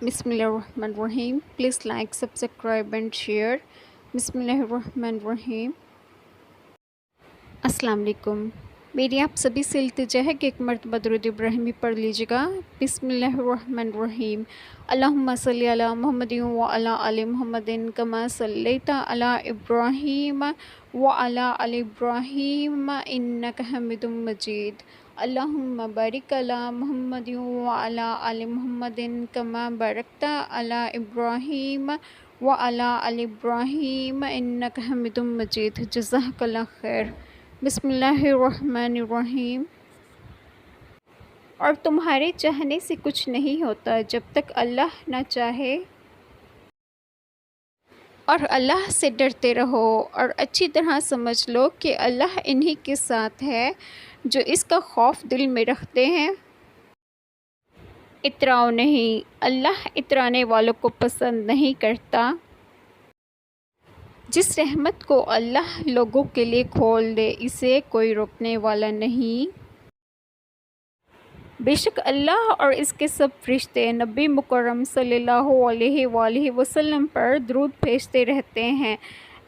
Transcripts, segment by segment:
Bismillahirrahmanirrahim. Please like, subscribe and share. Bismillahirrahmanirrahim. अस्सलाम वालेकुम। मेरी आप सभी से इल्तिजा है कि एक मरतबा दुरूद इब्राहिमी पढ़ लीजिएगा। बिस्मिल्लाहिर्रहमानिर्रहीम। अल्लाहुम्मा सल्ली अला मुहम्मदिन व अला आलि मुहम्मदिन कमा सल्लैता अला इब्राहीम व अला आलि इब्राहीम इन्नका हमीदुम मजीद। अल्लाहुम्मा बारिक अला मुहम्मदिन व अला आलि मुहम्मदिन कमा बारकता अला इब्राहीम व अला आलि इब्राहीम इन्नका हमीदुम मजीद। जज़ाकल्लाह खैर। बिस्मिल्लाहिर्रहमानिर्रहीम। और तुम्हारे चाहने से कुछ नहीं होता जब तक अल्लाह ना चाहे, और अल्लाह से डरते रहो और अच्छी तरह समझ लो कि अल्लाह इन्हीं के साथ है जो इसका खौफ दिल में रखते हैं। इतराओ नहीं, अल्लाह इतराने वालों को पसंद नहीं करता। जिस रहमत को अल्लाह लोगों के लिए खोल दे, इसे कोई रोकने वाला नहीं। बेशक अल्लाह और इसके सब फरिश्ते नबी मुकर्रम सल्लल्लाहु अलैहि वसल्लम पर दरूद भेजते रहते हैं।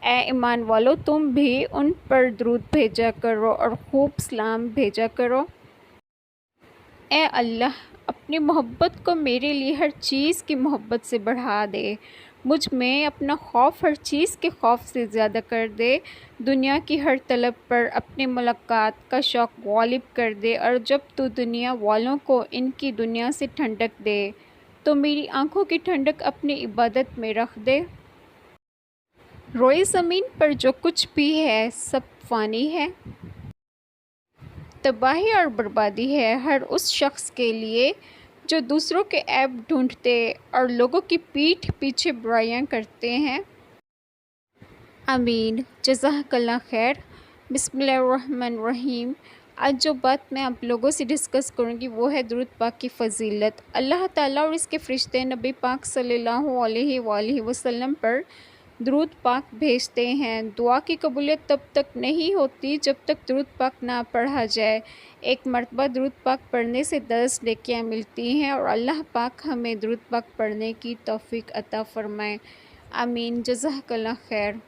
ए ईमान वालो, तुम भी उन पर दरूद भेजा करो और खूब सलाम भेजा करो। ए अल्लाह, अपनी मोहब्बत को मेरे लिए हर चीज़ की मोहब्बत से बढ़ा दे। मुझ में अपना खौफ हर चीज़ के खौफ से ज़्यादा कर दे। दुनिया की हर तलब पर अपनी मुलाकात का शौक़ गालिब कर दे, और जब तू दुनिया वालों को इनकी दुनिया से ठंडक दे तो मेरी आँखों की ठंडक अपनी इबादत में रख दे। रोए ज़मीन पर जो कुछ भी है सब फ़ानी है। तबाही और बर्बादी है हर उस शख्स के लिए जो दूसरों के ऐब ढूंढते और लोगों की पीठ पीछे बुराइयां करते हैं। आमीन। जज़ाकल्लाह खैर। बिस्मिल्लाहिर्रहमानिर्रहीम। आज जो बात मैं आप लोगों से डिस्कस करूंगी वो है दुरूद पाक की फ़जीलत। अल्लाह ताला और इसके फ़रिश्ते नबी पाक सल्लल्लाहु अलैहि वसल्लम पर दुरूद पाक भेजते हैं। दुआ की कबूलियत तब तक नहीं होती जब तक दुरूद पाक ना पढ़ा जाए। एक मरतबा दुरूद पाक पढ़ने से 10 नेकियां मिलती हैं, और अल्लाह पाक हमें दुरूद पाक पढ़ने की तौफीक अता फ़रमाए। आमीन। जज़ाकल्लाह खैर।